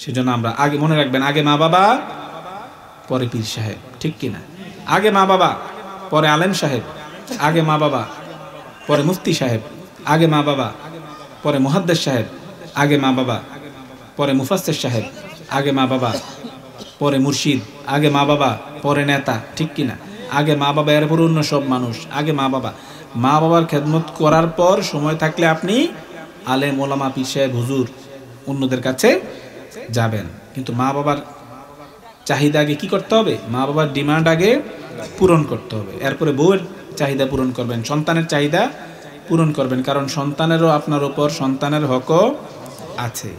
সেজন্য আমরা আগে মনে রাখবেন, আগে মা বাবা পরে পীর সাহেব, ঠিক কিনা? আগে মা বাবা পরে আলেম সাহেব, আগে মা বাবা পরে মুফতি সাহেব, আগে মা বাবা পরে মুহাদ্দিস সাহেব, আগে মা বাবা পরে মুফাসসির সাহেব, আগে মা বাবা পরে মুর্শিদ, আগে মা বাবা পরে নেতা, ঠিক কিনা? আগে মা বাবা, এরপর অন্য সব মানুষ, আগে মা বাবা। মা বাবার খেদমত করার পর সময় থাকলে আপনি আলেম, ওলামা, পীর সাহেব, হুজুর, অন্যদের কাছে যাবেন। কিন্তু মা বাবার চাহিদা আগে কি করতে হবে? মা বাবার ডিমান্ড আগে পূরণ করতে হবে, এরপরে বউয়ের চাহিদা পূরণ করবেন, সন্তানের চাহিদা পূরণ করবেন। কারণ সন্তানেরও আপনার উপর, সন্তানের হকও আছে,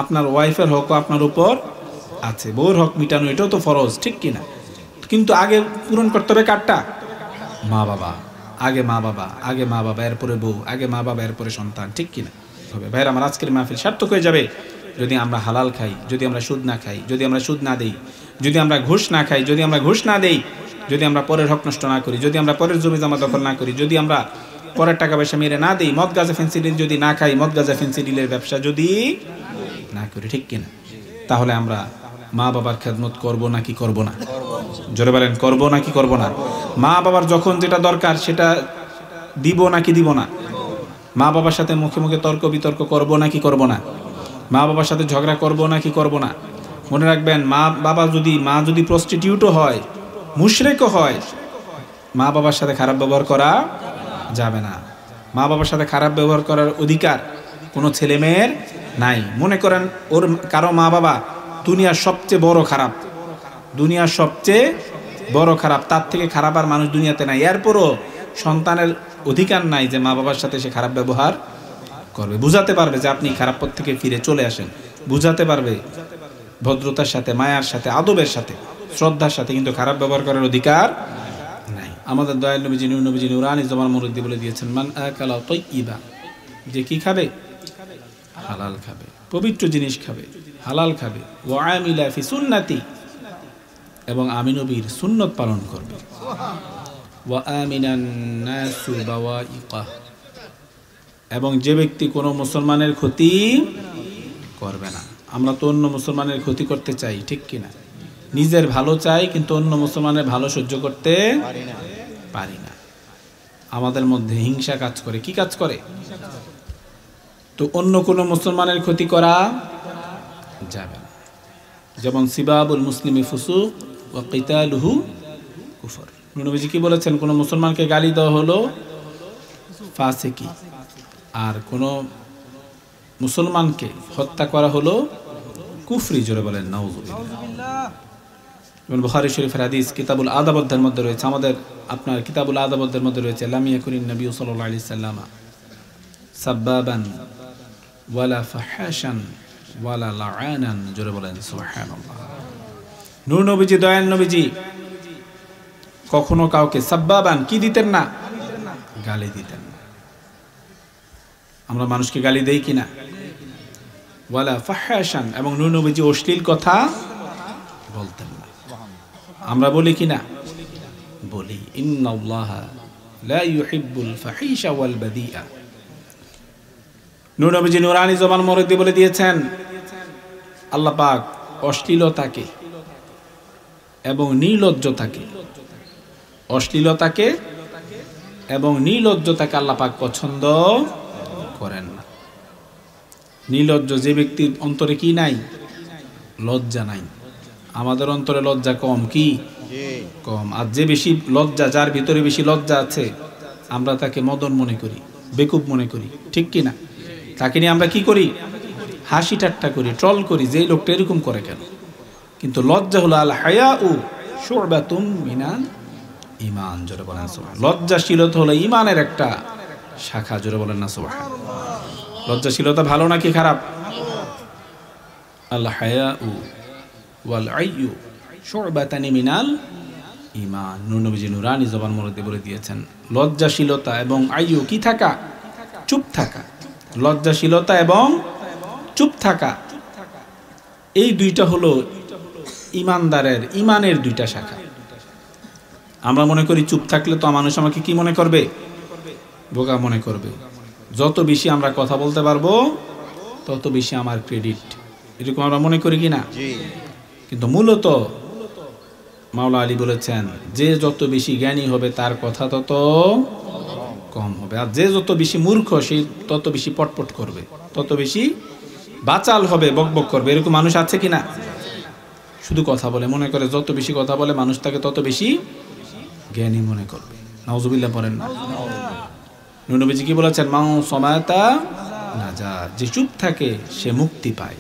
আপনার ওয়াইফের হকও আপনার উপর আছে, বউর হক মিটানো এটাও তো ফরজ, ঠিক কিনা? কিন্তু আগে পূরণ করতে হবে কারটা? মা বাবা। আগে মা বাবা, আগে মা বাবা, এরপরে বউ, আগে মা বাবা, এরপরে সন্তান, ঠিক কিনা? হবে ভাইরা আমার, আজকের মাহফিল সার্থক হয়ে যাবে যদি আমরা হালাল খাই, যদি আমরা সুদ না খাই, যদি আমরা সুদ না দেই, যদি আমরা ঘুষ না খাই, যদি আমরা ঘুষ না দেই, যদি আমরা পরের হক নষ্ট না করি, যদি আমরা পরের জমি জমা দখল না করি, যদি আমরা পরের টাকা পয়সা মেরে না দেই, মদ গাঁজা ফেন্সিডিল যদি না খাই, মদ গাঁজা ফেন্সিডিলের ব্যবসা যদি না করি, ঠিক কিনা? তাহলে আমরা মা বাবার খেদমত করব নাকি করব না? জোরে বলেন, করব নাকি করব না? মা বাবার যখন যেটা দরকার সেটা দিব নাকি দিব না? মা বাবার সাথে মুখে মুখে তর্ক বিতর্ক করব নাকি করব না? মা বাবার সাথে ঝগড়া করব নাকি করব না? মনে রাখবেন, মা যদি প্রস্টিটিউটও হয়, মুশরিকও হয়, মা বাবার সাথে খারাপ ব্যবহার করা যাবে না। মা বাবার সাথে খারাপ ব্যবহার করার অধিকার কোনো ছেলে মেয়ের নাই। মনে করেন ওর কারো মা বাবা দুনিয়ার সবচেয়ে বড় খারাপ, দুনিয়ার সবচেয়ে বড় খারাপ, তার থেকে খারাপ আর মানুষ দুনিয়াতে নাই, এরপরও সন্তানের অধিকার নাই যে মা বাবার সাথে সে খারাপ ব্যবহার করবে। বুঝাতে পারবে যে আপনি খারাপ পথ থেকে ফিরে চলে আসেন, বুঝাতে পারবে ভদ্রতার সাথে, মায়ার সাথে, আদবের সাথে, শ্রদ্ধার সাথে, কিন্তু খারাপ ব্যবহার করার অধিকার নাই। আমাদের দয়াল নবীজি, নূর নবীজি নুরানি জামান মুরুদ্দি বলে দিয়েছেন, মান আকালা তাইয়্যিবা, যে কি খাবে? হালাল খাবে, পবিত্র জিনিস খাবে, হালাল খাবে। ওয়া আমিলা ফি সুন্নতি, এবং আমি নবীর সুন্নত পালন করবে। ওয়া আমিনান নাসু বাওয়াইকা, এবং যে ব্যক্তি কোনো মুসলমানের ক্ষতি করবে না। আমরা তো অন্য মুসলমানের ক্ষতি করতে চাই, ঠিক কিনা? নিজের ভালো চাই, কিন্তু অন্য মুসলমানের ভালো সহ্য করতে পারি না। আমাদের মধ্যে হিংসা কাজ করে। কি কাজ করে? তো অন্য কোনো মুসলমানের ক্ষতি করা যাবে না। যেমন সিবাবুল মুসলিমি ফুসুক ওয়া কিতালুহু কুফর। নবীজি কি বলেছেন? কোনো মুসলমানকে গালি দেওয়া হলো ফাসিকি, আর কোনো মুসলমানকে হত্যা করা হলো কুফরি। জোরে বলেন নাউযুবিল্লাহ। বুখারী শরীফের হাদিস কিতাবুল আদাব অধ্যায়ের মধ্যে রয়েছে, আমাদের আপনার কিতাবুল আদাব অধ্যায়ের মধ্যে রয়েছে, লাম ইয়াকুনিন নবী সাল্লাল্লাহু আলাইহি সাল্লাম সাব্বাবান ওয়ালা ফাহাশান ওয়ালা লাআনান। জোরে বলেন সুবহানাল্লাহ। নূর নবীজি, দয়াল নবীজি কখনো কাউকে সাব্বাবান কি দিতেন না? গালি দিতেন না। আমরা মানুষকে গালি দেই কিনা? ওয়ালা ফাহাশান, এবং নূর নবীজি অশ্লীল কথা বলতেন না। আমরা বলি কিনা? বলি। ইন্নাল্লাহা লা ইউহিব্বুল ফাহিশা ওয়াল বাদিআ। নূর নবীজি নুরানি জামান মুরুদ্দি বলে দিয়েছেন, আল্লাহ পাক অশ্লীলতাকে এবং নির্লজ্জতাকে, অশ্লীলতাকে এবং নির্লজ্জতাকে আল্লাহ পাক পছন্দ করেন না। নির্লজ্জ যে ব্যক্তির অন্তরে কি নাই? লজ্জা নাই। আমাদের অন্তরে লজ্জা কম, কি কম। আর যে বেশি লজ্জা, যার ভিতরে বেশি লজ্জা আছে, আমরা তাকে মদন মনে করি, বেকুব মনে করি, ঠিক কিনা? তাকে নিয়ে আমরা কি করি? হাসি ঠাট্টা করি, ট্রল করি, যে লোকটা এরকম করে কেন? কিন্তু লজ্জা হলো আল হায়াউ শুবাতুম মিনাল ঈমান। জোরে বলেন সুবহানাল্লাহ। লজ্জাশীলতা হলো ঈমানের একটা শাখা। জোরে বলেন না সুবহানাল্লাহ। লজ্জাশীলতা ভালো নাকি খারাপ? আল হায়াউ ওয়াল আইয়ু শুবাতানি মিনাল ঈমান। নূর নবীজি নুরানি জামান মুরুদ্দি বলে দিয়েছেন, লজ্জাশীলতা এবং আইয়ু কি থাকা? চুপ থাকা। লজ্জাশীলতা এবং চুপ থাকা, এই দুইটা হলো ইমানদারের ইমানের দুইটা শাখা। আমরা মনে করি চুপ থাকলে তো মানুষ আমাকে কি মনে করবে? বোকা মনে করবে। যত বেশি আমরা কথা বলতে পারবো তত বেশি আমার ক্রেডিট, এরকম আমরা মনে করি কিনা? কিন্তু মূলত মাওলা আলী বলেছেন যে যত বেশি জ্ঞানী হবে তার কথা তত কম হবে, আর যে যত বেশি মূর্খ সে তত বেশি পটপট করবে, তত বেশি বাচাল হবে, বকবক করবে। এরকম মানুষ আছে কিনা? শুধু কথা বলে, মনে করে যত বেশি কথা বলে মানুষ তাকে তত বেশি জ্ঞানী মনে করবে। নাউজুবিল্লাহ পড়েন না? নবীজি কি বলেছেন? মাউ সমাতা নাজা, যে চুপ থাকে সে মুক্তি পায়।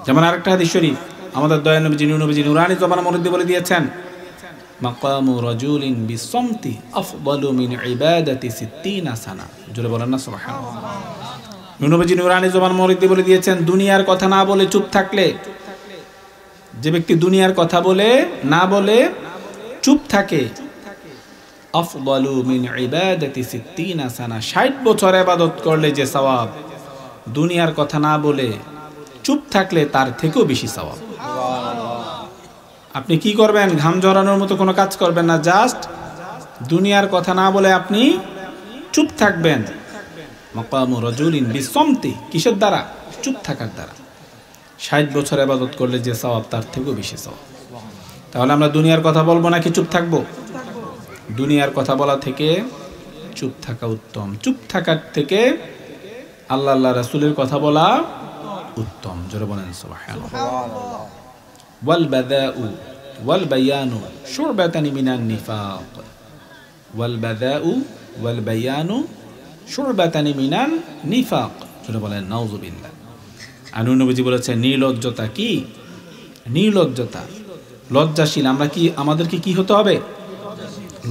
যেমন আরেকটা হাদিস শরীফ আমাদের দয়াল নবীজি নুরানি জবানের মধ্যে বলে দিয়েছেন, মাকামু রাজুলিন বিসসমতি আফদালু মিন ইবাদাতি 60 সানা। জোরে বলেন না সুবহানাল্লাহ। নবীজি নুরানি জবানের মধ্যে বলে দিয়েছেন, দুনিয়ার কথা না বলে চুপ থাকলে, যে ব্যক্তি দুনিয়ার কথা বলে না বলে চুপ থাকে, আফদালু মিন ইবাদাতি 60 সানা, 60 বছর ইবাদত করলে যে সওয়াব, দুনিয়ার কথা না বলে চুপ থাকলে তার থেকেও বেশি সওয়াব। আপনি কি করবেন? ঘাম ঝরানোর মতো কোনো কাজ করবেন না, জাস্ট দুনিয়ার কথা না বলে আপনি চুপ থাকবেন। মাকামু রাজুলিন বিসসমতি, কিসের দ্বারা? চুপ থাকার দ্বারা। 60 বছর ইবাদত করলে যে সওয়াব তার থেকেও বেশি সওয়াব। তাহলে আমরা দুনিয়ার কথা বলবো নাকি চুপ থাকবো? দুনিয়ার কথা বলা থেকে চুপ থাকা উত্তম। চুপ থাকার থেকে আল্লাহ রাসূলের কথা বলা উত্তম। জোরে বলেন সুবহানাল্লাহ। ওয়াল বাদাউ ওয়াল বায়ানু শুরবাতানি মিনান নিফাক, ওয়াল বাদাউ ওয়াল বায়ানু শুরবাতানি মিনান নিফাক। জোরে বলেন নাউজুবিল্লাহ। আর নবীজি বলেছেন নির্লজ্জতা কি? নির্লজ্জতা, লজ্জাশীল। আমরা কি, আমাদেরকে কি হতে হবে?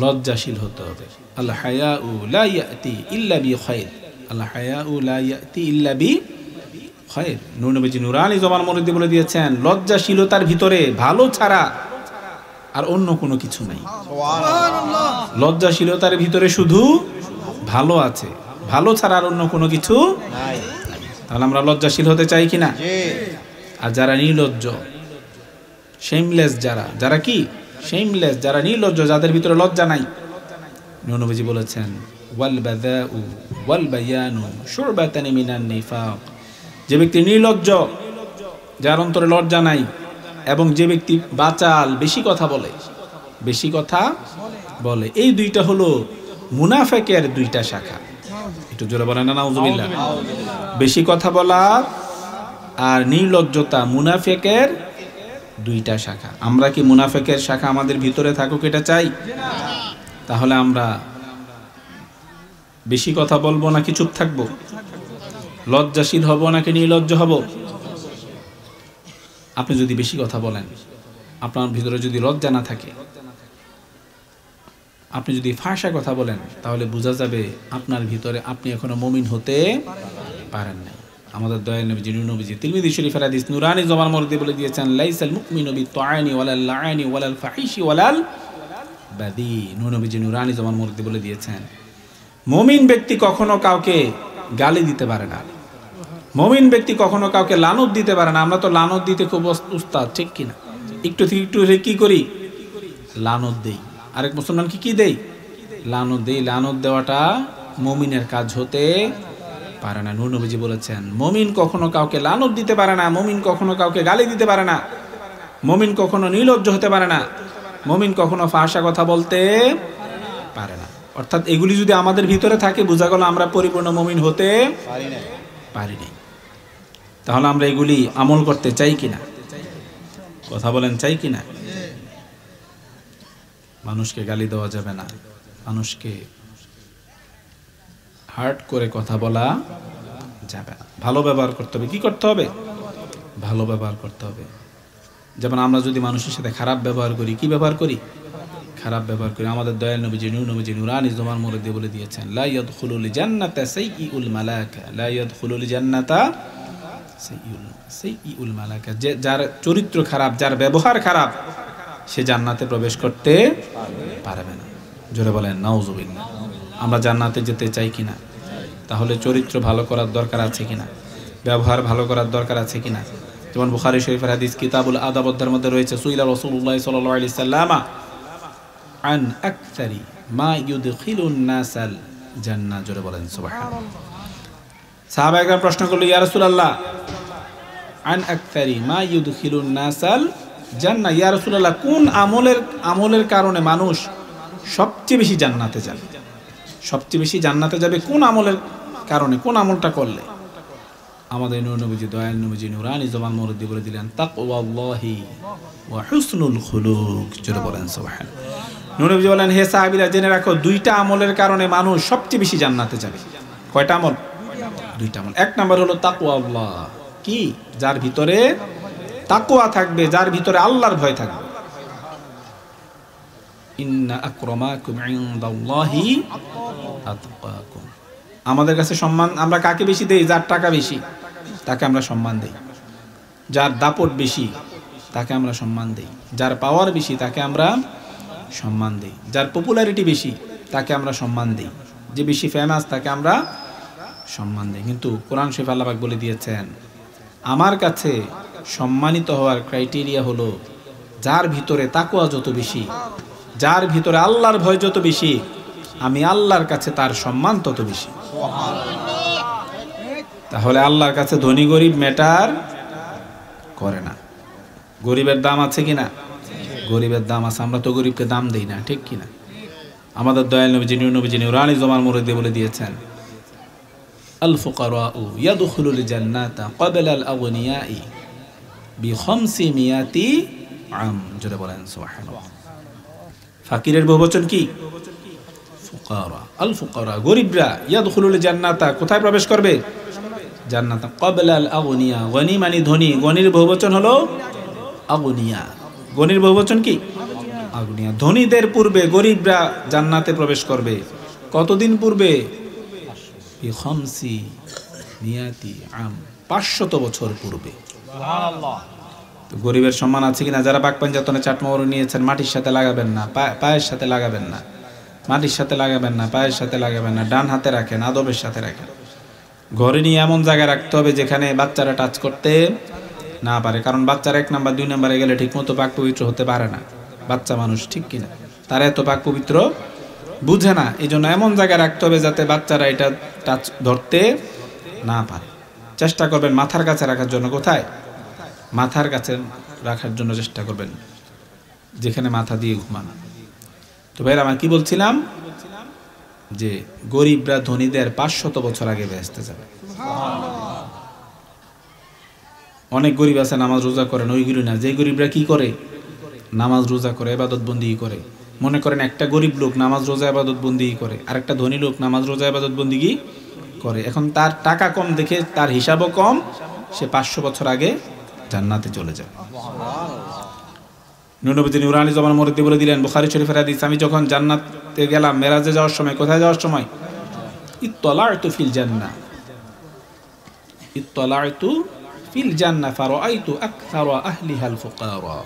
লজ্জাশীল হতে হবে। আল হায়াউ লা ইয়াতি ইল্লা বি খায়র, আল হায়াউ লা ইয়াতি ইল্লা বি খায়র। নবীজি নুরানি জবানের মধ্যে বলে দিয়েছেন লজ্জাশীলতার ভিতরে ভালো ছাড়া আর অন্য কোনো কিছু নাই। সুবহানাল্লাহ। লজ্জাশীলতার ভিতরে শুধু ভালো আছে, ভালো ছাড়া আর অন্য কোনো কিছু নাই। তাহলে আমরা লজ্জাশীল হতে চাই কিনা? আর যারা নির্লজ্জ, শেমলেস, যারা কি শেমলেস, যারা নির্লজ্জ, যাদের ভিতরে লজ্জা নাই, নবীজি বলেছেন ওয়াল বাদাউ ওয়াল বায়ানু শুরবাতানি মিনান নিফাক। যে ব্যক্তি নির্লজ্জ, যার অন্তরে লজ্জা নাই, এবং যে ব্যক্তি বাচাল, বেশি কথা বলে, এই দুইটা হলো মুনাফিকের দুইটা শাখা। একটু জোরে বলেন না নাউজুবিল্লাহ। বেশি কথা বলা আর নির্লজ্জতা মুনাফিকের দুইটা শাখা। আমরা কি মুনাফিকের শাখা আমাদের ভিতরে থাকুক এটা চাই? তাহলে আমরা বেশি কথা বলবো নাকি চুপ থাকবো? লজ্জাশীল হব নাকি নির্লজ্জ হব? আপনি যদি বেশি কথা বলেন, আপনার ভিতরে যদি লজ্জা না থাকে, আপনি যদি ফাঁসা কথা বলেন, তাহলে বোঝা যাবে আপনার ভিতরে আপনি এখনো মুমিন হতে পারেন নাই। আমাদের দয়াল নবীজি তিরমিজি শরীফের হাদিস নুরানি জবানের মধ্যে বলে দিয়েছেন লাইসাল মুমিনু বিত্তাআনি ওয়ালাল লাআনি ওয়ালাল ফাহিশি ওয়ালাল বাদি। নবীজি নুরানি জবানের মধ্যে বলে দিয়েছেন মুমিন ব্যক্তি কখনো কাউকে গালি দিতে পারে না, মুমিন ব্যক্তি কখনো কাউকে লানত দিতে পারে না। আমরা তো লানত দিতে খুব উস্তাদ, ঠিক কিনা? একটু থেকে একটু কি করি? লানত দেই। আরেক মুসলমান কি দেই? লানত দেই। লানত দেওয়াটা মুমিনের কাজ হতে পারে না। নবীজি বলেছেন মুমিন কখনো কাউকে লানত দিতে পারে না, মুমিন কখনো কাউকে গালি দিতে পারে না, মুমিন কখনো নির্লজ্জ হতে পারে না, মুমিন কখনো ফাঁসা কথা বলতে পারে না। অর্থাৎ এগুলি যদি আমাদের ভিতরে থাকে, বোঝা গেল আমরা পরিপূর্ণ মুমিন হতে পারি নাই। তাহলে আমরা এগুলি আমল করতে চাই কিনা? কথা বলেন, চাই কিনা? মানুষকে গালি দেওয়া যাবে না, মানুষকে হার্ট করে কথা বলা যাবে না, ভালো ব্যবহার করতে হবে। কি করতে হবে? ভালো ব্যবহার করতে হবে। যেমন আমরা যদি মানুষের সাথে খারাপ ব্যবহার করি, কি ব্যবহার করি? খারাপ ব্যবহার করি। আমাদের দয়াল নবীজি নুরানি জবানের মধ্যে বলে দিয়েছেন লা ইয়াদখুলুল জান্নাতা সাইয়্যুল মালাকা, লা ইয়াদখুলুল জান্নাতা সাইয়্যুল মালাকা। যার চরিত্র খারাপ, যার ব্যবহার খারাপ, সে জান্নাতে প্রবেশ করতে পারবে না। জোরে বলেন নাউজুবিল্লাহ। আমরা জান্নাতে যেতে চাই কিনা? তাহলে চরিত্র ভালো করার দরকার আছে কিনা? ব্যবহার ভালো করার দরকার আছে কিনা? যেমন বুখারী শরীফের হাদিস কিতাবুল আদাব অধ্যায়ের মধ্যে রয়েছে সুইলা রাসূলুল্লাহ সাল্লাল্লাহু আলাইহি সাল্লাম আন আকসারি মা ইউদখিলুন নাসাল জান্নাহ। জোরে বলেন সুবহানাল্লাহ। সাহাবায়ে কেরাম প্রশ্ন করলো, ইয়া রাসূলুল্লাহ, আন আকতারি মা ইউদখিলুন নাসাল জান্নাহ, ইয়া রাসূলুল্লাহ কোন আমলের কারণে মানুষ সবচেয়ে বেশি জান্নাতে যাবে? সবচেয়ে বেশি জান্নাতে যাবে কোন আমলের কারণে, কোন আমলটা করলে? আমাদের নূর নবীজি, দয়াল নবীজি নূরানী জবান মুরদ্দি বলে দিলেন তাকওয়াল্লাহি ওয়া হুসনুল খুলুক। জোরে বলেন সুবহানাল্লাহ। নূর নবীজি বলেন, হে সাহাবীরা জেনে রাখো, দুইটা আমলের কারণে মানুষ সবচেয়ে বেশি জান্নাতে যাবে। কয়টা আমল? দুইটা আমল। এক নাম্বার হলো তাকওয়াল্লাহ, কি? যার ভিতরে তাকওয়া থাকবে, যার ভিতরে আল্লাহর ভয় থাকবে। ইন্না আকরামাকুম ইনদাল্লাহি আতকাকুম। আমাদের কাছে সম্মান আমরা কাকে বেশি দেই? যার টাকা বেশি তাকে আমরা সম্মান দেই, যার দাপট বেশি তাকে আমরা সম্মান দেই, যার পাওয়ার বেশি তাকে আমরা সম্মান দেই, যার পপুলারিটি বেশি তাকে আমরা সম্মান দেই, যে বেশি ফেমাস তাকে আমরা সম্মান দেই। কিন্তু কোরআন শরীফ আল্লাহ পাক বলে দিয়েছেন, আমার কাছে সম্মানিত হওয়ার ক্রাইটেরিয়া হলো যার ভিতরে তাকওয়া যত বেশি, যার ভিতরে আল্লাহর ভয় যত বেশি, আমি আল্লাহর কাছে তার সম্মান তত বেশি। তাহলে আল্লাহর কাছে ধনী গরিব ম্যাটার করে না। গরিবের দাম আছে কিনা? গরিবের দাম আছে। আমরা তো গরিবকে দাম দেই না, ঠিক কিনা? আমাদের দয়াল নবীজি নূরানী জবান মুরদ্দি বলে দিয়েছেন, আল ফুকারাউ ইয়াদখুলুল জান্নাতা ক্বাবলা আল আগনিয়াই বি500 আম। জোরে বলেন সুবহানাল্লাহ। ফাকিরের বহুবচন কি? ফুকারা। আল ফুকারা, গরিবরা, ইয়াদখুলুল জান্নাতা, কোথায় প্রবেশ করবে? জান্নাতে। ক্বাবলা আল আগনিয়া, গনি মানে ধনী, গনির বহুবচন হলো আগনিয়া। গনির বহুবচন কি? আগনিয়া। ধনীদের পূর্বে গরিবরা জান্নাতে প্রবেশ করবে। কতদিন পূর্বে? বি500 আম, 500 বছর পূর্বে। সুবহানাল্লাহ। তো গরিবের সম্মান আছে কিনা? যারা বাক পাঞ্জাতনে চাটমোহর নিয়েছেন, মাটির সাথে লাগাবেন না, পায়ের সাথে লাগাবেন না, মাটির সাথে লাগাবেন না, পায়ের সাথে লাগাবেন না, ডান হাতে রাখেন, আদবের সাথে রাখেন। ঘরে নিয়ে এমন জায়গায় রাখতে হবে যেখানে বাচ্চারা টাচ করতে না পারে, কারণ বাচ্চারা 1 নাম্বার 2 নাম্বারে গেলে ঠিক মতো পাক পবিত্র হতে পারে না। বাচ্চা মানুষ, ঠিক কিনা? তারা এত পাক পবিত্র বুঝে না। এই জন্য এমন জায়গায় রাখতে হবে যাতে বাচ্চারা এটা টাচ ধরতে না পারে। চেষ্টা করবেন মাথার কাছে রাখার জন্য। কোথায়? মাথার কাছে রাখার জন্য চেষ্টা করবেন, যেখানে মাথা দিয়ে ঘুমান। তো ভাইরা, আমি কি বলছিলাম? যে গরিবরা ধনীদের 500 বছর আগে বেহেশতে যাবে। অনেক গরিব আছে নামাজ রোজা করেন, ওইগুলো না। যে গরিবরা কি করে? নামাজ রোজা করে, ইবাদত বন্দি করে। মনে করেন একটা গরিব লোক নামাজ রোজা ইবাদত বন্দি করে, আর একটা ধনী লোক নামাজ রোজা ইবাদত বন্দিগি করে। এখন তার টাকা কম দেখে তার হিসাবও কম, সে 500 বছর আগে জান্নাতে চলে যায়। নূর নবীজি নূরানী জবান মুরদ্দি বলে দিলেন, বুখারী শরীফের হাদিস, আমি যখন জান্নাতে গেলাম মেরাজে যাওয়ার সময়, কোথায় যাওয়ার সময়? ইত্তালা'তু ফিল জান্নাহ, ইত্তালা'তু ফিল জান্নাহ ফারাআইতু আকসারা আহলিহাল ফুকারা।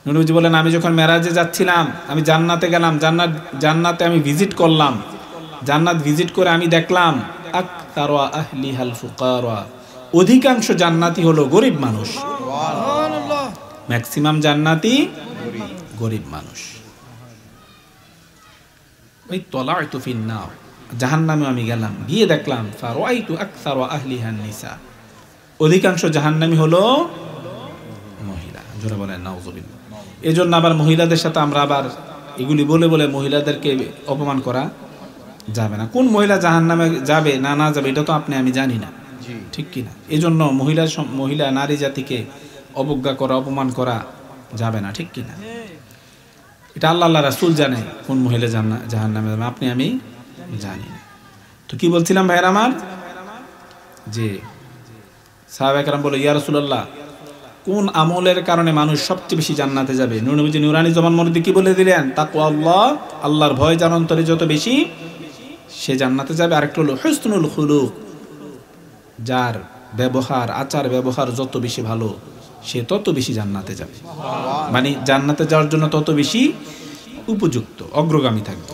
নূর নবীজি বলেন, আমি যখন মেরাজে যাচ্ছিলাম, আমি জান্নাতে গেলাম, জান্নাতে আমি ভিজিট করলাম, জান্নাত ভিজিট করে আমি দেখলাম আকসারা আহলিহাল ফুকারা, অধিকাংশ জান্নাতি হলো গরিব মানুষ। সুবহানাল্লাহ। ম্যাক্সিমাম জান্নাতি গরিব মানুষ। ওই তলা'তু ফিন নার, জাহান্নামে আমি গেলাম, গিয়ে দেখলাম ফারাআইতু আকসারা আহলিহান নিসা, অধিকাংশ জাহান্নামী হলো মহিলা। জোরে বলেন নাউযুবিল্লাহ। এজন্য আবার মহিলাদের সাথে আমরা আবার এগুলি বলে বলে মহিলাদেরকে অপমান করা যাবে না। কোন মহিলা জাহান্নামে যাবে না যাবে এটা তো আপনি আমি জানি না, ঠিক কিনা? এজন্য মহিলা নারী জাতিকে অবজ্ঞা করা, অপমান করা যাবে না, ঠিক কিনা? এটা আল্লাহ রাসূল জানে কোন মহিলা জাহান্নামে যাবে, আপনি আমি জানি না। তো কি বলছিলাম ভাইরা আমার? যে সাহাবায়ে কেরাম বলে, ইয়া রাসূলুল্লাহ, কোন আমলের কারণে মানুষ সবচেয়ে বেশি জান্নাতে যাবে? নূর নবীজি নূরানী জবান মুরদ্দি কি বলে দিলেন? তাকওয়াল্লাহ, আল্লাহর ভয় যার অন্তরে যত বেশি সে জান্নাতে যাবে। আরেকটা হলো হুসনুল খুলুক, যার ব্যবহার, আচার ব্যবহার যত বেশি ভালো সে তত বেশি জান্নাতে যাবে। মানে জান্নাতে যাওয়ার জন্য তত বেশি উপযুক্ত, অগ্রগামী থাকবে।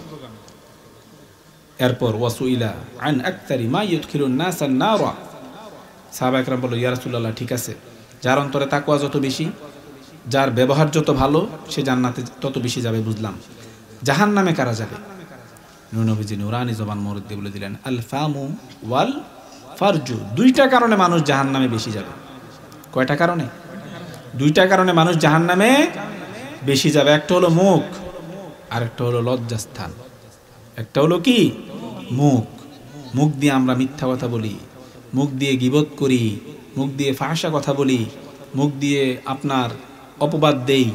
এরপর ওয়াসুইলা আন আকতারি মা ইউদখিলুন নাসান নারা, সাহাবায়ে কেরাম বলল, ইয়া রাসূলুল্লাহ, ঠিক আছে, যার অন্তরে তাকওয়া যত বেশি, যার ব্যবহার যত ভালো, সে জান্নাতে তত বেশি যাবে, বুঝলাম। জাহান্নামে কারা যাবে? নূর নবীজি নূরানী জবান মুরদ্দি বলে দিলেন, আল ফামু ওয়াল ফারজু, দুইটা কারণে মানুষ জাহান্নামে বেশি যাবে। কয়টা কারণে? দুইটা কারণে মানুষ জাহান্নামে বেশি যাবে। একটা হলো মুখ, আর একটা হলো লজ্জাস্থান। একটা হলো কি? মুখ। মুখ দিয়ে আমরা মিথ্যা কথা বলি, মুখ দিয়ে গীবত করি, মুখ দিয়ে ফাহশা কথা বলি, মুখ দিয়ে আপনার অপবাদ দেই।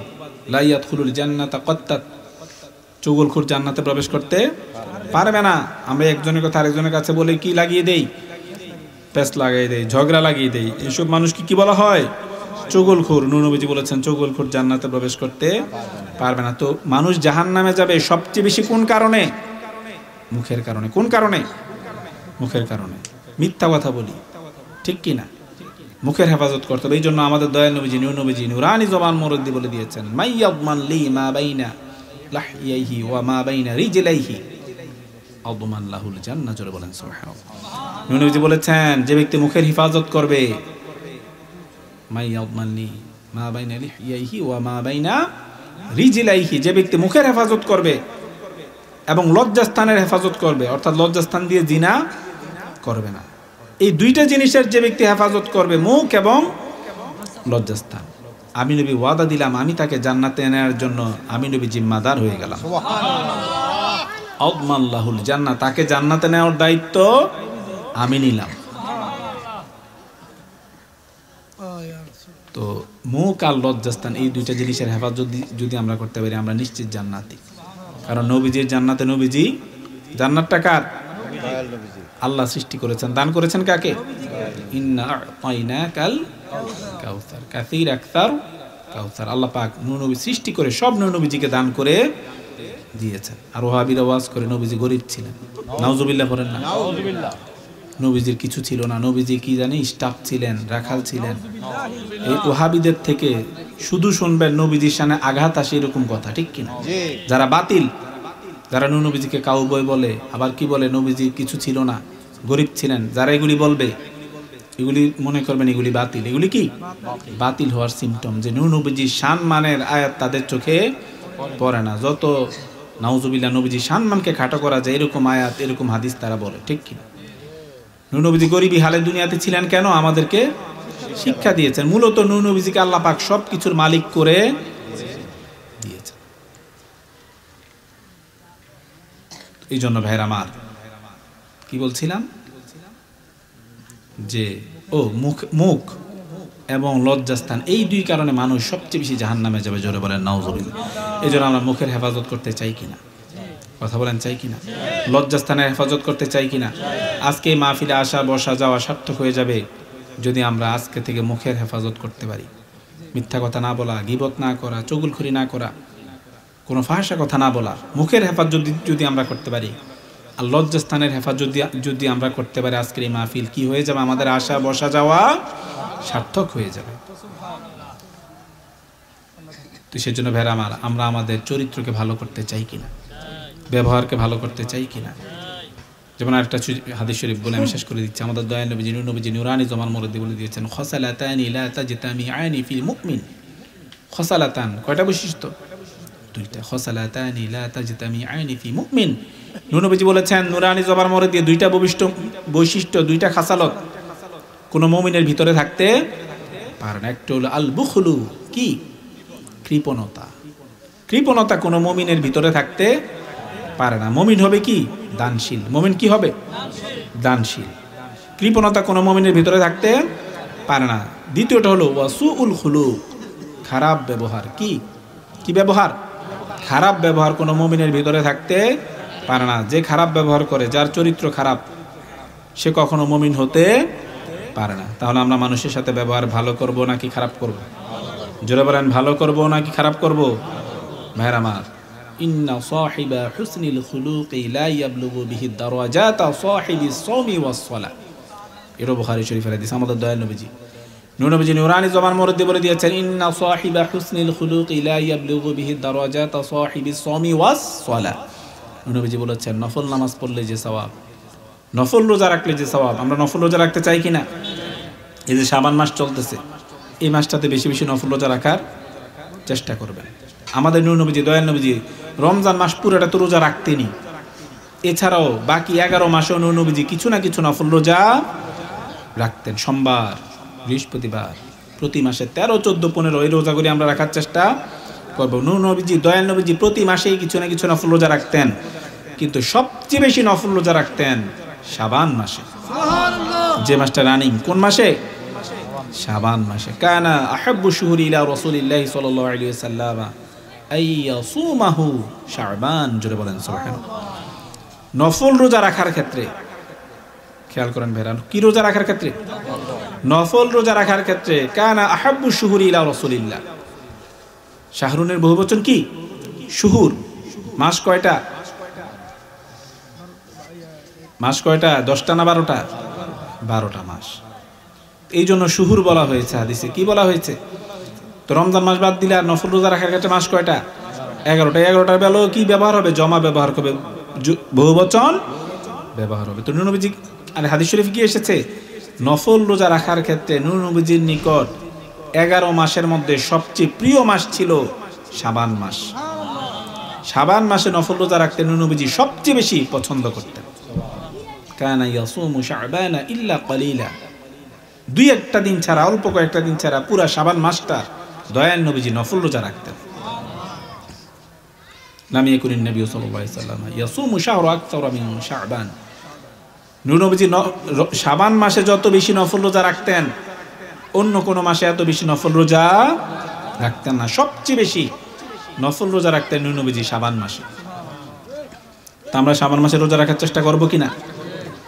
লা ইয়াদখুলুল জান্নাতা কাত্তাত, চুগলখোর জান্নাতে প্রবেশ করতে পারবে না। আমরা একজনের কথা আরেকজনের কাছে বলে কি লাগিয়ে দেই? পেস লাগিয়ে দেই, ঝগড়া লাগিয়ে দেই। এইসব মানুষকে কি বলা হয়? চুগলখোর। নবীজি বলেছেন চুগলখোর জান্নাতে প্রবেশ করতে পারবে না। তো মানুষ জাহান্নামে যাবে সবচেয়ে বেশি কোন কারণে? মুখের কারণে। কোন কারণে? মুখের কারণে। মিথ্যা কথা বলি, ঠিক কি না? মুখের হেফাজত করতে হবে। এই জন্য আমাদের দয়াল নবীজি নবীজি নুরানি জবান মোরদ্দি বলে দিয়েছেন, মাইয়াদমান লি মা বাইনা লাহইয়াইহি ওয়া মা বাইনা রিজলাইহি আদমান লাহুল জান্নাহ। জোরে বলেন সুবহানাল্লাহ। নবীজি বলেছেন যে ব্যক্তি মুখের হেফাজত করবে, মাইয়াদমান লি মা বাইনা লাহইয়াইহি ওয়া মা বাইনা রিজলাইহি, যে ব্যক্তি মুখের হেফাজত করবে এবং লজ্জাস্থানের হেফাজত করবে, অর্থাৎ লজ্জাস্থান দিয়ে জিনা করবে না। এই দুইটা জিনিসের যে ব্যক্তি হেফাজত করবে, মুখ এবং লজ্জাস্থান, আমি নবী ওয়াদা দিলাম আমি তাকে জান্নাতে নেওয়ার জন্য আমি নবী জিম্মাদার হয়ে গেলাম। আদমাল্লাহুল জান্নাহ, তাকে জান্নাতে নেওয়ার দায়িত্ব আমি নিলাম। তো মুখ আর লজ্জাস্থান এই দুইটা জিনিসের হেফাজত যদি আমরা করতে পারি আমরা নিশ্চিত জান্নাতি। কারণ নবীজির জান্নাতে, নবীজি জান্নাতটা কার? আল্লাহ সৃষ্টি করেছেন, দান করেছেন কাকে? ইন্না আ'তাইনাকাল কাউসার, কাসীর আকসার কাউসার। আল্লাহ পাক নবী সৃষ্টি করে সব নবীজিকে দান করে দিয়েছেন। আর ওয়াহাবীরা ওয়াজ করে নবীজি গরীব ছিলেন। নাউজুবিল্লাহ বলেন না? নাউজুবিল্লাহ। নবীজির কিছু ছিল না, নবীজি কি জানি স্টাফ ছিলেন, রাখাল ছিলেন। এই ওয়াহাবীদের থেকে শুধু শুনবেন নবীজির শানে আঘাত আসে এরকম কথা, ঠিক কিনা? যারা বাতিল, যারা নবীজিকে কাউবয় বলে, আবার কি বলে নবীজি কিছু ছিল না, গরিব ছিলেন, যারা এগুলি বলবে এগুলি মনে করবেন এগুলি বাতিল। এগুলি কি? বাতিল হওয়ার সিমটম, যে নবীজির সম্মানের আয়াত তাদের চোখে পড়ে না। যত নাউজুবিল্লাহ নবীজির সম্মানকে খাটো করা যায় এরকম আয়াত, এরকম হাদিস তারা বলে, ঠিক কিনা? নবীজি গরিবী হালে দুনিয়াতে ছিলেন কেন? আমাদেরকে শিক্ষা দিয়েছেন। মূলত নবীজিকে আল্লাহ পাক সব কিছুর মালিক করে দিয়েছেন। এই জন্য ভাইরা আমার কি বলছিলাম, যে মুখ এবং লজ্জাস্থান এই দুই কারণে মানুষ সবচেয়ে বেশি জাহান্নামে যাবে। জোরে বলেন নাউজুবিল্লাহ। এই জন্য আমরা মুখের হেফাজত করতে চাই কিনা? কথা বলেন, চাই কিনা? লজ্জাস্থানের হেফাজত করতে চাই কিনা? আজকে এই মাহফিলে আসা বসা যাওয়া সার্থক হয়ে যাবে যদি আমরা আজকে থেকে মুখের হেফাজত করতে পারি। মিথ্যা কথা না বলা, গীবত না করা, চুগলখড়ি না করা, কোনো ফাহশা কথা না বলা, মুখের হেফাজত যদি আমরা করতে পারি, আর লজ্জাস্থানের হেফাজত যদি আমরা করতে পারি, আজকের এই মাহফিল কি হয়ে যাবে? আমাদের আসা বসা যাওয়া সার্থক হয়ে যাবে। তো সেজন্য ভাইরা আমার, আমরা আমাদের চরিত্রকে ভালো করতে চাই কিনা? ব্যবহারকে ভালো করতে চাই কিনা? যেমন আরেকটা হাদিস শরীফ বলে আমি শেষ করে দিচ্ছি। আমাদের দয়াল নবীজি নুরানি জমান মুরদ্দি বলে দিয়েছেন, খসালাতানি লা তাজতামিআনি ফিল মুমিন। খসালাতান, কয়টা বৈশিষ্ট্য? দুইটা। খসালাতানি লা তাজতামিআনি ফি মুমিন। নবীজি বলেছেন নুরানি জমান মুরদ্দি, দুইটা বৈশিষ্ট্য, দুইটা খাসালত কোন মুমিনের ভিতরে থাকতে পারে না। একটা হলো আল বুখলু, কি? কৃপণতা। কৃপণতা কোন মুমিনের ভিতরে থাকতে পারে না। মুমিন হবে কি? দানশীল। মুমিন কি হবে? দানশীল। কৃপণতা কোন মুমিনের ভিতরে থাকতে পারে না। দ্বিতীয়টা হলো ওয়াসুউল খুলুক, খারাপ ব্যবহার। কি কি ব্যবহার? খারাপ ব্যবহার কোন মুমিনের ভিতরে থাকতে পারে না। যে খারাপ ব্যবহার করে, যার চরিত্র খারাপ, সে কখনো মুমিন হতে পারে না। তাহলে আমরা মানুষের সাথে ব্যবহার ভালো করব নাকি খারাপ করব? জোরে বলেন, ভালো করব নাকি খারাপ করব? ভাইরা আমার, ইন্না সাহিবা হুসনিল খুলুকি লা ইয়াবলুগু বিহি দারাজাতা সাহিবিস সাওমি ওয়াস সালাহ। এটা বুখারী শরীফের হাদিস। আমাদের দয়াল নবীজি নুরানি জবান মুরদ্দি বলে দিয়েছেন, ইন্না সাহিবা হুসনিল খুলুকি লা ইয়াবলুগু বিহি দারাজাতা সাহিবিস সাওমি ওয়াস সালাহ। নবীজি বলেছেন নফল নামাজ পড়লে যে সওয়াব, নফল রোজা রাখলে যে সওয়াব, আমরা নফল রোজা রাখতে চাই কিনা? এই যে শাবান মাস চলতেছে, এই মাসটাতে বেশি বেশি নফল রোজা রাখার চেষ্টা করবেন। আমাদের নবীজি দয়াল নবীজি রমজান মাস পুরোটা তো রোজা রাখতেনি, এছাড়াও বাকি 11 মাসেও নবীজি কিছু না কিছু নফল রোজা রাখতেন। সোমবার, বৃহস্পতিবার, প্রতি মাসে 13, 14, 15 এই রোজা করে আমরা রাখার চেষ্টা করব। নূর নবীজি, দয়াল নবীজি প্রতি মাসেই কিছু না কিছু নফল রোজা রাখতেন, কিন্তু সবচেয়ে বেশি নফল রোজা রাখতেন শাবান মাসে। যে মাসটা রানিং, কোন মাসে? শাবান মাসে। কানা আহাব্বু শুহুরি ইলা রাসূলিল্লাহি সাল্লাল্লাহু আলাইহি ওয়াসাল্লাম আইয়াসুমাহু শাবান। জোরে বলেন সুবহানাল্লাহ। নফল রোজা রাখার ক্ষেত্রে খেয়াল করেন ভাইরা, কি রোজা রাখার ক্ষেত্রে? নফল রোজা রাখার ক্ষেত্রে কানা আহাব্বু শুহুরি ইলা রাসূলিল্লাহ। শাহরুনের বহুবচন কি? শুহুর। মাস কয়টা? মাস কয়টা? 10টা না 12টা? 12টা মাস। এই জন্য শুহুর বলা হয়েছে হাদিসে। কি বলা হয়েছে? তো রমজান মাস বাদ দিলে আর নফল রোজা রাখার ক্ষেত্রে মাস কয়টা? 11টা। 11টার বেলাও কি ব্যবহার হবে? জমা ব্যবহার করবে, বহুবচন ব্যবহার হবে। তো নূর নবীজি, আর হাদিস শরীফ কি এসেছে? নফল রোজা রাখার ক্ষেত্রে নূর নবীজির নিকট 11 মাসের মধ্যে সবচেয়ে প্রিয় মাস ছিল শাবান মাস। শাবান মাসে নফল রোজা রাখতে নূর নবীজি সবচেয়ে বেশি পছন্দ করতেন। কানা ইয়াসুমু শাবানা ইল্লা কালিলা। 2-1টা দিন ছাড়া, অল্প কয়েকটা দিন ছাড়া পুরা শাবান মাসটা দয়াল নবীজি নফল রোজা রাখতেন। লাম ইয়াকুনিন নবী সাল্লাল্লাহু আলাইহি ওয়াসাল্লাম ইয়াসুমু শাহরা আকতারা মিন শাবান। নূর নবীজি শাবান মাসে যত বেশি নফল রোজা রাখতেন, অন্য কোন মাসে এত বেশি নফল রোজা রাখতেন না। সবচেয়ে বেশি নফল রোজা রাখতেন নূর নবীজি শাবান মাসে। তা আমরা শাবান মাসে রোজা রাখার চেষ্টা করব কিনা?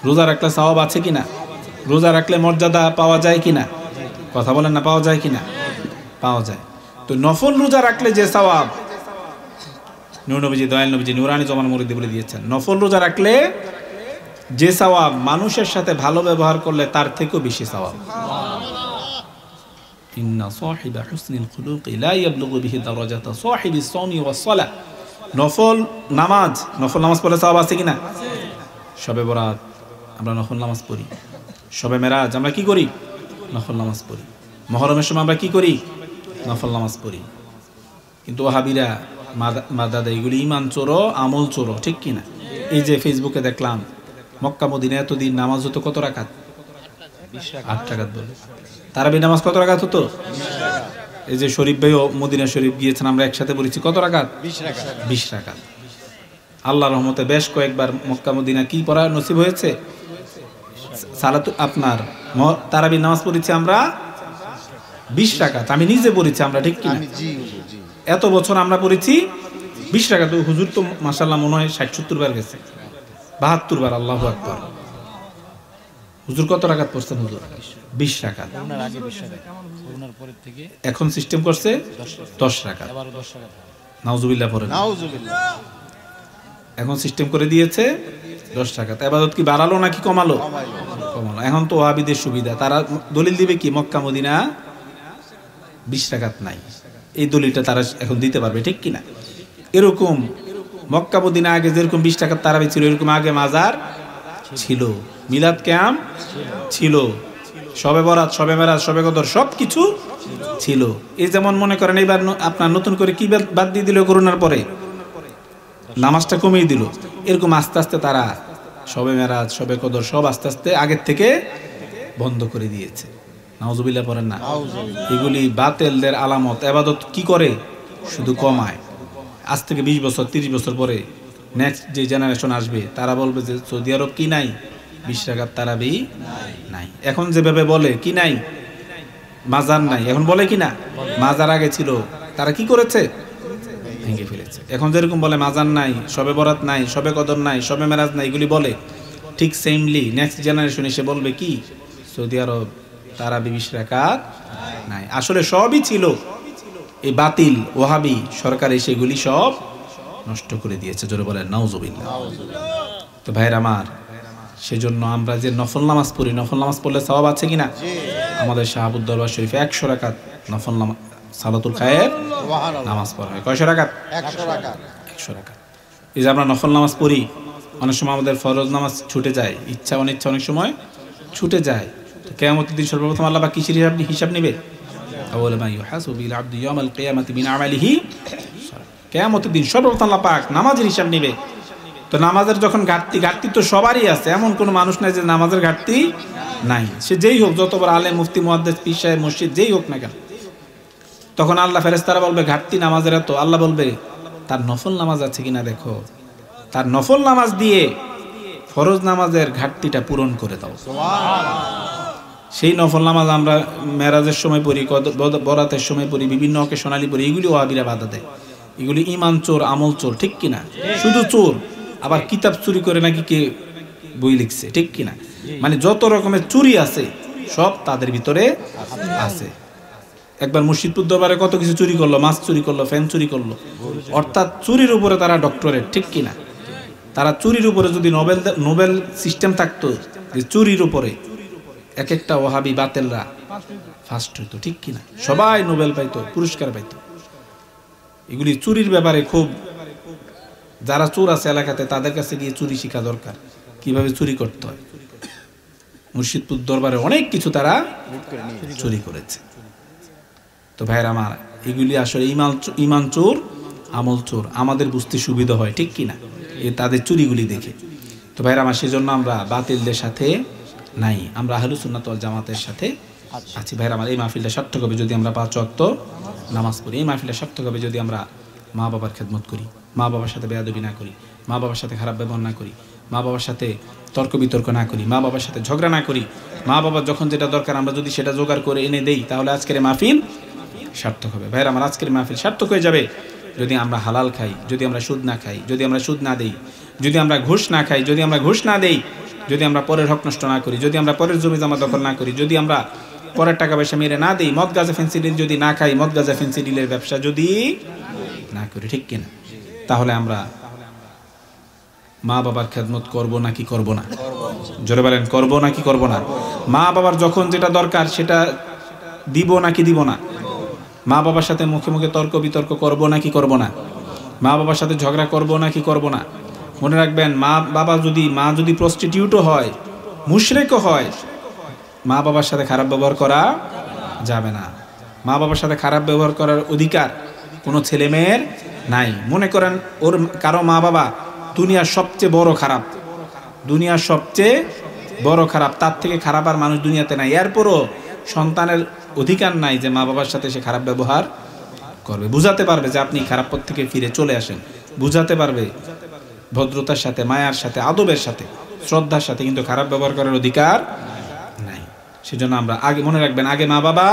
রোজা রাখলে সওয়াব আছে কিনা? রোজা রাখলে মর্যাদা পাওয়া যায় কিনা? কথা বলেন না, পাওয়া যায় কিনা? পাওয়া যায়। তো নফল রোজা রাখলে যে সওয়াব, নূর নবীজি, দয়াল নবীজি নুরানি জমান মুরিদি বলে দিয়েছেন, নফল রোজা রাখলে যে সওয়াব, মানুষের সাথে ভালো ব্যবহার করলে তার থেকেও বেশি সওয়াব। ইন্না সাহিবা হুসনিল খুলুকি লা ইয়াবলুগু বিহি দারাজাতা সাহিবিস সাওমি ওয়াস সালাহ। নফল নামাজ পড়লে সওয়াব আছে কিনা? শবে বরাত আমরা নফল নামাজ পড়ি, শবে মেরাজ আমরা কি করি? নফল নামাজ পড়ি। মুহররমের সময় আমরা কি করি? নফল নামাজ পড়ি। কিন্তু ওয়াহাবিরা, মাদাদা, এগুলি ঈমান চোরো, আমল চোরো, ঠিক কিনা? এই যে ফেসবুকে দেখলাম মক্কা মদিনা এতদিন নামাজ হতো কত রাকাত? 8 রাকাত বলে। তারাবি নামাজ কত রাকাত হতো? এই যে শরীফ ভাইও মদিনা শরীফ গিয়েছেন, আমরা একসাথে বলেছি, কত রাকাত? 20 রাকাত। আল্লাহর রহমতে বেশ কয়েকবার মক্কা মদিনা কি পড়া নসিব হয়েছে? সালাতু আপনার তারাবি নামাজ পড়েছি আমরা 20 রাকাত। আমি নিজে পড়েছি আমরা, ঠিক কিনা? এত বছর আমরা পড়েছি 20 রাকাত। হুজুর তো মাশাআল্লাহ মনে হয় 60-70 বার গেছে, 72 বার। আল্লাহু আকবার। হুজুর কত রাকাত পড়ছেন? হুজুর 20 রাকাত। এখন সিস্টেম করছে 10 রাকাত। নাউজুবিল্লাহ পড়েন। এখন সিস্টেম করে দিয়েছে 10 রাকাত। ইবাদত কি বাড়ালো নাকি কমালো? কমালো। এখন তো ওয়াহাবিদের সুবিধা, তারা দলিল দিবে কি? মক্কা মদিনা 20 রাকাত নাই, এই দলিলটা তারা এখন দিতে পারবে, ঠিক কিনা? এরকম মক্কা মদিনা আগে যেরকম 20 রাকাত তারাবি ছিল, এরকম আগে মাজার ছিল, মিলাদ ক্যাম্প ছিল, শবে বরাত, শবে মেরাজ, শবে কদর সব কিছু ছিল। এই যেমন মনে করেন এবার আপনার নতুন করে কি বাদ দিয়ে দিল করোনার পরে? নামাজটা কমিয়ে দিল। এরকম আস্তে আস্তে তারা শবে মেরাজ, শবে কদর সব আস্তে আস্তে আগের থেকে বন্ধ করে দিয়েছে। নাউজুবিল্লাহ পড়েন না। এগুলি বাতিলদের আলামত। ইবাদত কি করে? শুধু কমায়। আজ থেকে 20 বছর 30 বছর পরে নেক্সট যে জেনারেশন আসবে তারা বলবে যে সৌদি আরব কি নাই? 20 রাকাত তারাবি নাই। এখন যেভাবে বলে কি নাই? মাজার নাই। এখন বলে কি না? মাজার আগে ছিল, তারা কি করেছে? ভেঙে ফেলেছে। এখন যেরকম বলে মাজার নাই, শবে বরাত নাই, শবে কদর নাই, শবে মেরাজ নাই, এগুলি বলে, ঠিক সেমলি নেক্সট জেনারেশন এসে বলবে কি? সৌদি আরব তারাবি 20 রাকাত নাই। আসলে সবই ছিল, এই বাতিল ওয়াহাবি সরকার এসে এগুলি সব নষ্ট করে দিয়েছে। জোরে বলেন নাউজুবিল্লাহ। তো ভাইরা আমার, সেজন্য আমরা যে নফল নামাজ পড়ি, নফল নামাজ পড়লে সওয়াব আছে কিনা? আমাদের শাহাবুদ দরবার শরীফে 100 রাকাত নফল নামাজ সালাতুল খায়ের নামাজ পড়া হয়। কয়শো রাকাত? 100 রাকাত। এই যে আমরা নফল নামাজ পড়ি, অনেক সময় আমাদের ফরজ নামাজ ছুটে যায়, ইচ্ছা অনিচ্ছা অনেক সময় ছুটে যায়। তো কিয়ামতের দিন সর্বপ্রথম আল্লাহ পাক কিসের হিসাব নেবে? আউয়ালু মা ইউহাসাবু বিল আবদি ইয়াউমাল কিয়ামাতি মিন আমালিহি। কিয়ামতের দিন সর্বপ্রথম আল্লাহ পাক নামাজের হিসাব নেবে। তো নামাজের যখন ঘাটতি তো সবারই আছে, এমন কোনো মানুষ নাই যে নামাজের ঘাটতি নাই। সে যেই হোক, যত বড় আলেম, মুফতি, মুহাদ্দিস, পীর সাহেব, মুর্শিদ যেই হোক না কেন, তখন আল্লাহ ফেরেশতারা বলবে ঘাটতি নামাজের এত। আল্লাহ বলবে তার নফল নামাজ আছে কিনা দেখো, তার নফল নামাজ দিয়ে ফরজ নামাজের ঘাটতিটা পূরণ করে দাও। সেই নফল নামাজ আমরা মেরাজের সময় পড়ি, বরাতের সময় পড়ি, বিভিন্ন অকেশনালি পড়ি, এগুলি ওয়াহাবিরা বাধা দেয়। এগুলি ইমান চোর, আমল চোর, ঠিক কিনা? শুধু চোর, আবার কিতাব চুরি করে নাকি কে বই লিখছে, ঠিক কিনা? মানে যত রকমের চুরি আছে সব তাদের ভিতরে আছে। একবার মুর্শিদপুর দরবারে কত কিছু চুরি করলো, মাছ চুরি করলো, ফ্যান চুরি করলো, অর্থাৎ চুরির উপরে তারা ডক্টরেট, ঠিক কিনা? তারা চুরির উপরে যদি নোবেল সিস্টেম থাকতো যে চুরির উপরে এক একটা ওয়াহাবি বাতেলরা ফার্স্ট হইতো, ঠিক কিনা? সবাই নোবেল পাইতো, পুরস্কার পাইতো। এগুলি চুরির ব্যাপারে খুব, যারা চোর আছে এলাকাতে তাদের কাছে গিয়ে চুরি শিখা দরকার, কিভাবে চুরি করতে হয়। মুর্শিদপুর দরবারে অনেক কিছু তারা চুরি করেছে। তো ভাইরা আমার, এগুলি আসলে ইমান চোর, আমল চোর, আমাদের বুঝতে সুবিধা হয়, ঠিক কিনা? তাদের চুরিগুলি দেখে। তো ভাইরা আমার, সেজন্য আমরা বাতিলদের সাথে নাই, আমরা আহলুস সুন্নাত ওয়াল জামাতের সাথে আছি। ভাইরা আমার, এই মাহফিলটা সার্থক হবে যদি আমরা 5 ওয়াক্ত নামাজ পড়ি। এই মাহফিলটা সার্থক হবে যদি আমরা মা বাবার খেদমত করি, মা বাবার সাথে বেয়াদবি না করি, মা বাবার সাথে খারাপ ব্যবহার না করি, মা বাবার সাথে তর্ক বিতর্ক না করি, মা বাবার সাথে ঝগড়া না করি। মা বাবার যখন যেটা দরকার আমরা যদি সেটা জোগাড় করে এনে দেই, তাহলে আজকের মাহফিল সার্থক হবে। ভাইরা আমার, আজকের মাহফিল সার্থক হয়ে যাবে যদি আমরা হালাল খাই, যদি আমরা সুদ না খাই, যদি আমরা সুদ না দেই, যদি আমরা ঘুষ না খাই, যদি আমরা ঘুষ না দেই, যদি আমরা পরের হক নষ্ট না করি, যদি আমরা পরের জমি জমা দখল না করি, যদি আমরা পরের টাকা পয়সা মেরে না দেই, মদ গাঁজা ফেন্সিডিল যদি না খাই, মদ গাঁজা ফেন্সিডিলের ব্যবসা যদি না করি, ঠিক কিনা? তাহলে আমরা মা বাবার খেদমত করব নাকি করব না? জোরে বলেন, করব নাকি করব না? মা বাবার যখন যেটা দরকার সেটা দিব নাকি দিব না? মা বাবার সাথে মুখে মুখে তর্ক বিতর্ক করব নাকি করব না? মা বাবার সাথে ঝগড়া করব নাকি করব না? মনে রাখবেন, মা যদি প্রস্টিটিউটও হয়, মুশরিকও হয়, মা বাবার সাথে খারাপ ব্যবহার করা যাবে না। মা বাবার সাথে খারাপ ব্যবহার করার অধিকার কোনো ছেলে মেয়ের নাই। মনে করেন ওর কারো মা বাবা দুনিয়ার সবচেয়ে বড় খারাপ, দুনিয়ার সবচেয়ে বড় খারাপ, তার থেকে খারাপ আর মানুষ দুনিয়াতে নাই, এরপরও সন্তানের অধিকার নাই যে মা বাবার সাথে সে খারাপ ব্যবহার করবে। বুঝাতে পারবে যে আপনি খারাপ পথ থেকে ফিরে চলে আসেন, বুঝাতে পারবে ভদ্রতার সাথে, মায়ার সাথে, আদবের সাথে, শ্রদ্ধার সাথে, কিন্তু খারাপ ব্যবহার করার অধিকার নাই। সেজন্য আমরা আগে, মনে রাখবেন, আগে মা বাবা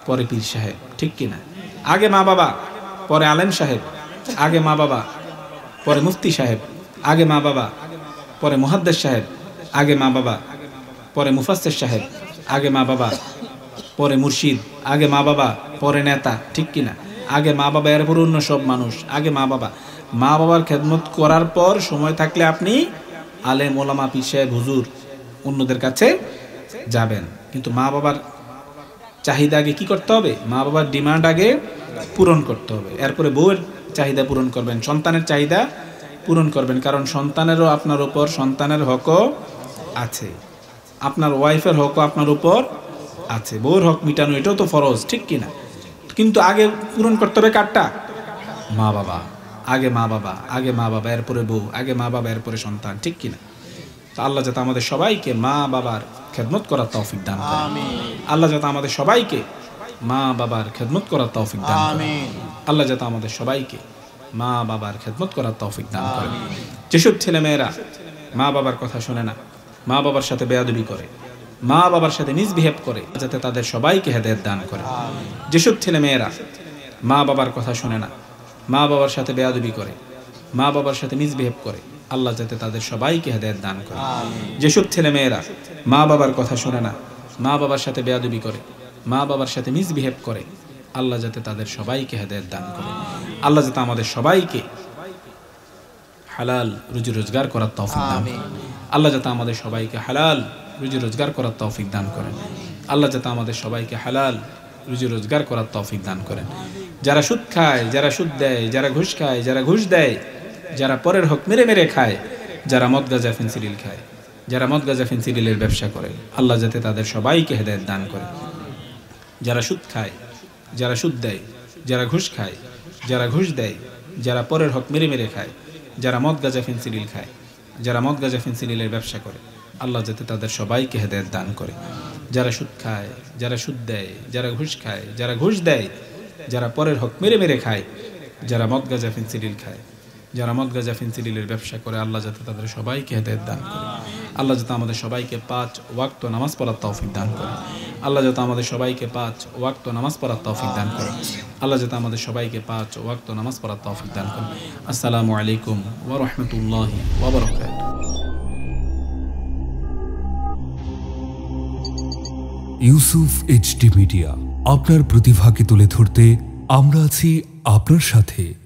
পরে পীর সাহেব, ঠিক কিনা? আগে মা বাবা পরে আলেম সাহেব, আগে মা বাবা পরে মুফতি সাহেব, আগে মা বাবা পরে মুহাদ্দিস সাহেব, আগে মা বাবা পরে মুফাসসির সাহেব, আগে মা বাবা পরে মুর্শিদ, আগে মা বাবা পরে নেতা, ঠিক কিনা? আগে মা বাবা, এরপর অন্য সব মানুষ, আগে মা বাবা। মা বাবার খেদমত করার পর সময় থাকলে আপনি আলেম, ওলামা, পীর সাহেব, হুজুর, অন্যদের কাছে যাবেন, কিন্তু মা বাবার চাহিদা আগে কি করতে হবে? মা বাবার ডিমান্ড আগে পূরণ করতে হবে, এরপরে বউয়ের চাহিদা পূরণ করবেন, সন্তানের চাহিদা পূরণ করবেন। কারণ সন্তানেরও আপনার উপর, সন্তানের হকও আছে, আপনার ওয়াইফের হকও আপনার উপর আছে, বউর হক মিটানো এটাও তো ফরজ, ঠিক কিনা? কিন্তু আগে পূরণ করতে হবে কারটা? মা বাবা। আগে মা বাবা, আগে মা বাবা, এরপরে বউ, আগে মা বাবা, এরপরে সন্তান, ঠিক কিনা? তো আল্লাহ যাতে আমাদের সবাইকে মা বাবার খেদমত করার তৌফিক দান করেন। আল্লাহ যাতে আমাদের সবাইকে মা বাবার খেদমত করার তৌফিক দান করেন। আল্লাহ যাতে আমাদের সবাইকে মা বাবার খেদমত করার তৌফিক দান করেন। যেসব ছেলে মেয়েরা মা বাবার কথা শোনে না, মা বাবার সাথে বেয়াদবি করে, মা বাবার সাথে মিসবিহেভ করে, যাতে তাদের সবাইকে হেদায়েত দান করে। যেসব ছেলে মেয়েরা মা বাবার কথা শোনে না, মা বাবার সাথে বেয়াদবি করে, মা বাবার সাথে মিসবিহেভ করে, আল্লাহ যাতে তাদের সবাইকে হেদায়েত দান করে। যেসব ছেলে মেয়েরা মা বাবার কথা শোনে না, মা বাবার সাথে বেয়াদবি করে, মা বাবার সাথে মিসবিহেভ করে, আল্লাহ যাতে তাদের সবাইকে হেদায়েত দান করে। আল্লাহ যাতে আমাদের সবাইকে হালাল রুজি রোজগার করার তৌফিক দান করেন। আল্লাহ যাতে আমাদের সবাইকে হালাল রুজি রোজগার করার তৌফিক দান করেন। আল্লাহ যাতে আমাদের সবাইকে হালাল রুজি রোজগার করার তৌফিক দান করেন। যারা সুদ খায়, যারা সুদ দেয়, যারা ঘুষ খায়, যারা ঘুষ দেয়, যারা পরের হক মেরে মেরে খায়, যারা মদ গাঁজা ফেন্সিডিল খায়, যারা মদ গাঁজা ফেন্সিডিলের ব্যবসা করে, আল্লাহ যাতে তাদের সবাইকে হেদায়েত দান করে। যারা সুদ খায়, যারা সুদ দেয়, যারা ঘুষ খায়, যারা ঘুষ দেয়, যারা পরের হক মেরে মেরে খায়, যারা মদ গাঁজা ফেন্সিডিল খায়, যারা মদ গাঁজা ফেন্সিডিলের ব্যবসা করে, আল্লাহ যাতে তাদের সবাইকে হেদায়েত দান করে। যারা সুদ খায়, যারা সুদ দেয়, যারা ঘুষ খায়, যারা ঘুষ দেয়, যারা পরের হক মেরে মেরে খায়, যারা মদ গাঁজা ফেন্সিডিল খায়, যারা মদ গাঁজা ফেন্সিডিলের ব্যবসা করে, আল্লাহ যাতে তাদের সবাইকে হেদায়েত দান করে। আল্লাহ যাতে আমাদের সবাইকে 5 ওয়াক্ত নামাজ পড়ার তৌফিক দান করে। আল্লাহ যাতে আমাদের সবাইকে 5 ওয়াক্ত নামাজ পড়ার তৌফিক দান করে। আল্লাহ যাতে আমাদের সবাইকে 5 ওয়াক্ত নামাজ পড়ার তৌফিক দান করে। আসসালামু আলাইকুম ওয়া রাহমাতুল্লাহি ওয়া বারাকাতুহু। ইউসুফ এইচডি মিডিয়া, আপনার প্রতিভাকে তুলে ধরতে আমরা আছি আপনার সাথে।